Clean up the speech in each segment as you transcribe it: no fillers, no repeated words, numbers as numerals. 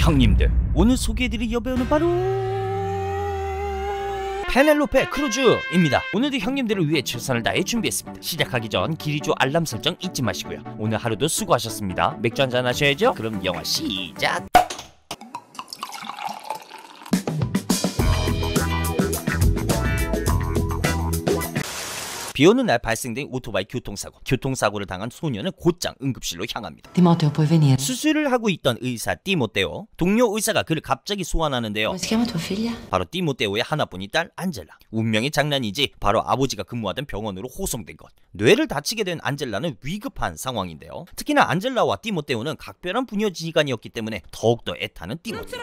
형님들, 오늘 소개해드릴 여배우는 바로 페넬로페 크루즈입니다. 오늘도 형님들을 위해 최선을 다해 준비했습니다. 시작하기 전 기리조 알람 설정 잊지 마시고요. 오늘 하루도 수고하셨습니다. 맥주 한잔 하셔야죠. 그럼 영화 시작! 비오는 날 발생된 오토바이 교통사고를 당한 소녀는 곧장 응급실로 향합니다. Timoteo, puoi venire? 수술을 하고 있던 의사 티모테오, 동료 의사가 그를 갑자기 소환하는데요. Come si chiama tua figlia? 바로 티모테오의 하나뿐인 딸 안젤라. 운명의 장난이지 바로 아버지가 근무하던 병원으로 호송된 것. 뇌를 다치게 된 안젤라는 위급한 상황인데요. 특히나 안젤라와 티모테오는 각별한 부녀지간이었기 때문에 더욱더 애타는 티모테오.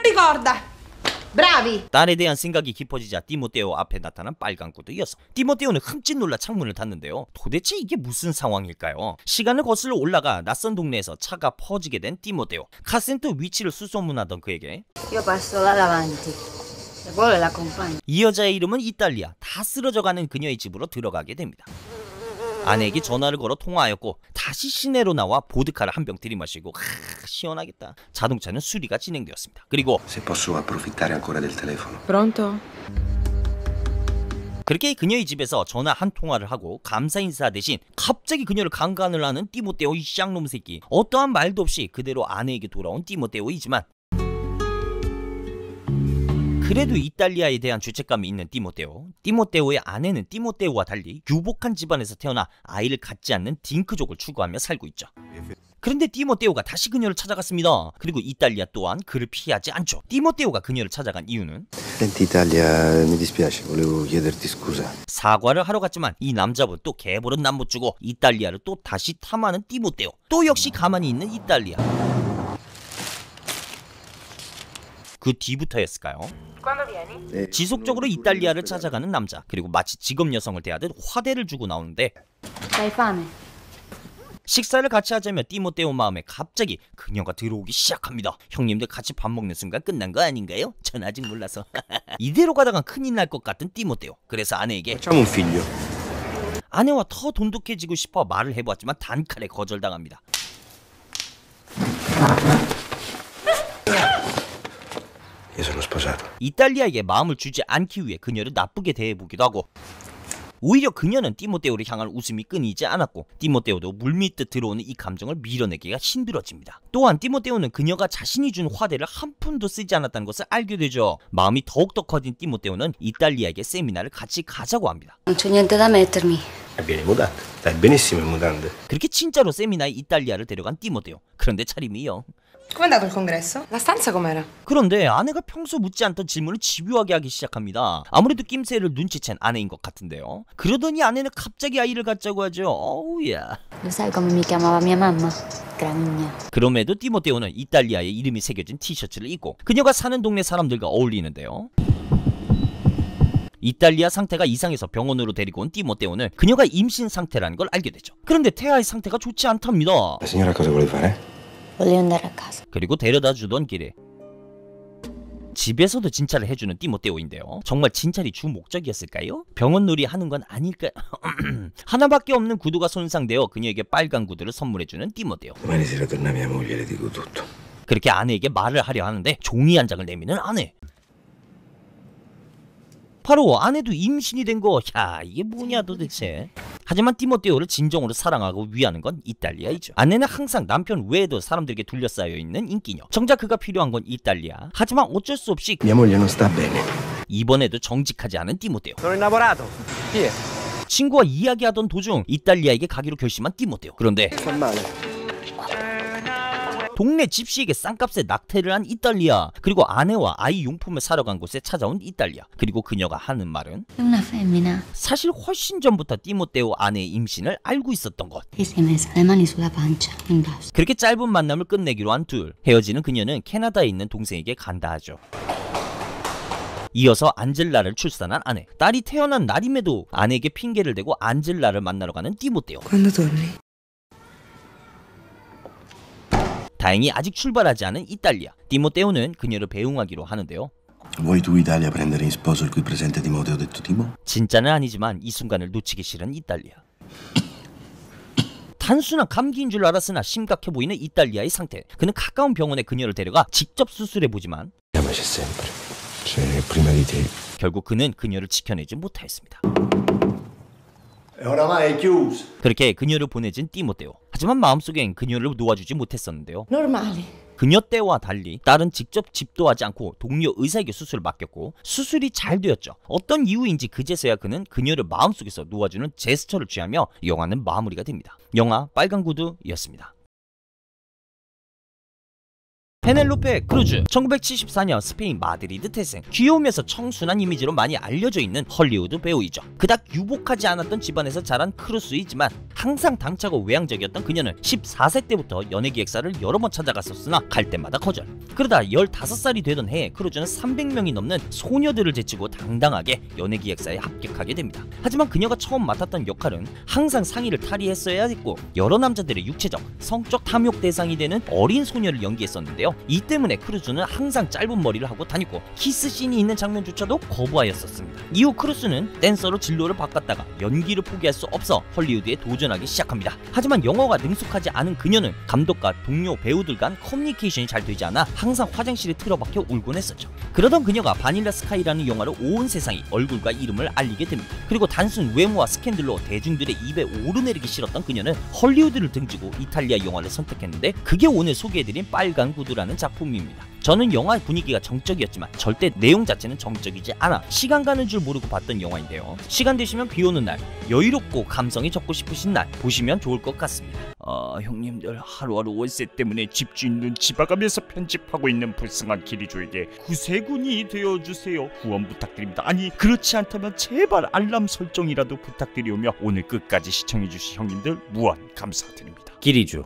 Bravi! 딸에 대한 생각이 깊어지자 티모테오 앞에 나타난 빨간 구두여서 티모테오는 흠칫 놀라 창문을 닫는데요. 도대체 이게 무슨 상황일까요? 시간을 거슬러 올라가 낯선 동네에서 차가 퍼지게 된 티모테오. 카센터 위치를 수소문하던 그에게 Io passo là davanti. Se vuole l'accompagno. 이 여자의 이름은 이탈리아. 다 쓰러져가는 그녀의 집으로 들어가게 됩니다. 아내에게 전화를 걸어 통화하였고 다시 시내로 나와 보드카를 한 병 들이마시고 시원하겠다. 자동차는 수리가 진행되었습니다. 그리고 Se posso approfittare ancora del telefono. Pronto? 그렇게 그녀의 집에서 전화 한 통화를 하고 감사 인사 대신 갑자기 그녀를 강간을 하는 티모테오 이 쌍놈 새끼. 어떠한 말도 없이 그대로 아내에게 돌아온 티모테오이지만 그래도 이탈리아에 대한 죄책감이 있는 티모테오. 티모테오의 아내는 티모테오와 달리 유복한 집안에서 태어나 아이를 갖지 않는 딩크족을 추구하며 살고 있죠. 그런데 티모테오가 다시 그녀를 찾아갔습니다. 그리고 이탈리아 또한 그를 피하지 않죠. 티모테오가 그녀를 찾아간 이유는 Senti Italia, mi dispiace, volevo chiederti scusa. 사과를 하러 갔지만 이 남자분 또 개버릇 남 못 주고 이탈리아를 또 다시 탐하는 티모테오. 또 역시 가만히 있는 이탈리아. 그 뒤부터였을까요? 지속적으로 이탈리아를 찾아가는 남자. 그리고 마치 직업 여성을 대하듯 화대를 주고 나오는데 Hai fame? 식사를 같이 하자며 티모테오 마음에 갑자기 그녀가 들어오기 시작합니다. 형님들 같이 밥 먹는 순간 끝난 거 아닌가요? 전 아직 몰라서. 이대로 가다가 큰일 날 것 같은 티모테오. 그래서 아내에게 Facciamo un figlio. 아내와 더 돈독해지고 싶어 말을 해보았지만 단칼에 거절당합니다. Io sono sposato. 이탈리아에게 마음을 주지 않기 위해 그녀를 나쁘게 대해보기도 하고 오히려 그녀는 티모테오를 향한 웃음이 끊이지 않았고 티모테오도 물밀듯 들어오는 이 감정을 밀어내기가 힘들어집니다. 또한 티모테오는 그녀가 자신이 준 화대를 한 푼도 쓰지 않았다는 것을 알게 되죠. 마음이 더욱더 커진 티모테오는 이탈리아에게 세미나를 같이 가자고 합니다. Non c'è niente da mettermi. Vieni in mutande. Stai benissimo in mutande. 그렇게 진짜로 세미나에 이탈리아를 데려간 티모테오. 그런데 차림이요. Com'è andato il congresso? La stanza com'era? 그런데 아내가 평소 묻지 않던 질문을 집요하게 하기 시작합니다. 아무래도 낌새를 눈치챈 아내인 것 같은데요. 그러더니 아내는 갑자기 아이를 갖자고 하죠. 어우야. Lo sai come mi chiamava mia mamma? Gramigna. 그럼에도 티모테오는 이탈리아의 이름이 새겨진 티셔츠를 입고 그녀가 사는 동네 사람들과 어울리는데요. 이탈리아 상태가 이상해서 병원으로 데리고 온 티모테오는 그녀가 임신 상태라는 걸 알게 되죠. 그런데 태아의 상태가 좋지 않답니다. La signora cosa vuole fare? Voglio andare a casa. 그리고 데려다 주던 길에 집에서도 진찰을 해주는 티모테오인데요. 정말 진찰이 주 목적이었을까요? 병원놀이 하는 건 아닐까요? 하나밖에 없는 구두가 손상되어 그녀에게 빨간 구두를 선물해주는 티모테오. Domani sera torna mia moglie, le dico tutto. 그렇게 아내에게 말을 하려 하는데 종이 한 장을 내미는 아내. 바로 아내도 임신이 된 거. 야, 이게 뭐냐 도대체. 하지만 티모테오를 진정으로 사랑하고 위하는 건 이탈리아이죠. 아내는 항상 남편 외에도 사람들에게 둘러싸여 있는 인기녀. 정작 그가 필요한 건 이탈리아. 하지만 어쩔 수 없이 Mia moglie non sta bene. 이번에도 정직하지 않은 티모테오. Sono innamorato. Chi è? 친구와 이야기하던 도중 이탈리아에게 가기로 결심한 티모테오. 그런데 Fa male. 동네 집시에게 싼값에 낙태를 한 이탈리아. 그리고 아내와 아이 용품을 사러 간 곳에 찾아온 이탈리아. 그리고 그녀가 하는 말은 È una femmina. 사실 훨씬 전부터 티모테오 아내의 임신을 알고 있었던 것. Che si è messa le mani sulla pancia. In basso. 그렇게 짧은 만남을 끝내기로 한 둘. 헤어지는 그녀는 캐나다에 있는 동생에게 간다 하죠. 이어서 안젤라를 출산한 아내. 딸이 태어난 날임에도 아내에게 핑계를 대고 안젤라를 만나러 가는 티모테오. Quando torni? 다행히 아직 출발하지 않은 이탈리아. 티모테오는 그녀를 배웅하기로 하는데요. Vuoi tu Italia prendere in sposo il qui presente Timoteo detto Timo? 진짜는 아니지만 이 순간을 놓치기 싫은 이탈리아. 단순한 감기인 줄 알았으나 심각해 보이는 이탈리아의 상태. 그는 가까운 병원에 그녀를 데려가 직접 수술해보지만 Chiamaci sempre. C'è prima di te. 결국 그는 그녀를 지켜내지 못하였습니다. E oramai è chiuso. 그렇게 그녀를 보내진 띠모테오. 하지만 마음속엔 그녀를 놓아주지 못했었는데요. Normali. 그녀 때와 달리 딸은 직접 집도하지 않고 동료 의사에게 수술을 맡겼고 수술이 잘 되었죠. 어떤 이유인지 그제서야 그는 그녀를 마음속에서 놓아주는 제스처를 취하며 영화는 마무리가 됩니다. 영화 빨간 구두였습니다. 페넬로페 크루즈. 1974년 스페인 마드리드 태생. 귀여우면서 청순한 이미지로 많이 알려져 있는 헐리우드 배우이죠. 그닥 유복하지 않았던 집안에서 자란 크루스이지만 항상 당차고 외향적이었던 그녀는 14세 때부터 연예기획사를 여러 번 찾아갔었으나 갈 때마다 거절. 그러다 15살이 되던 해에 크루즈는 300명이 넘는 소녀들을 제치고 당당하게 연예기획사에 합격하게 됩니다. 하지만 그녀가 처음 맡았던 역할은 항상 상의를 탈의했어야 했고 여러 남자들의 육체적, 성적 탐욕 대상이 되는 어린 소녀를 연기했었는데요. 이 때문에 크루즈는 항상 짧은 머리를 하고 다니고 키스씬이 있는 장면조차도 거부하였었습니다. 이후 크루즈는 댄서로 진로를 바꿨다가 연기를 포기할 수 없어 헐리우드에 도전하기 시작합니다. 하지만 영어가 능숙하지 않은 그녀는 감독과 동료 배우들 간 커뮤니케이션이 잘 되지 않아 항상 화장실에 틀어박혀 울곤 했었죠. 그러던 그녀가 바닐라 스카이라는 영화로 온 세상이 얼굴과 이름을 알리게 됩니다. 그리고 단순 외모와 스캔들로 대중들의 입에 오르내리기 싫었던 그녀는 헐리우드를 등지고 이탈리아 영화를 선택했는데 그게 오늘 소개해드린 빨간 구두라는 작품입니다. 저는 영화의 분위기가 정적이었지만 절대 내용 자체는 정적이지 않아 시간 가는 줄 모르고 봤던 영화인데요. 시간 되시면 비 오는 날, 여유롭고 감성이 적고 싶으신 날 보시면 좋을 것 같습니다. 형님들 하루하루 월세 때문에 집주인 눈치 봐가면서 편집하고 있는 불쌍한 기리조에게 구세군이 되어주세요. 후원 부탁드립니다. 아니 그렇지 않다면 제발 알람 설정이라도 부탁드리오며 오늘 끝까지 시청해주신 형님들 무한 감사드립니다. 기리주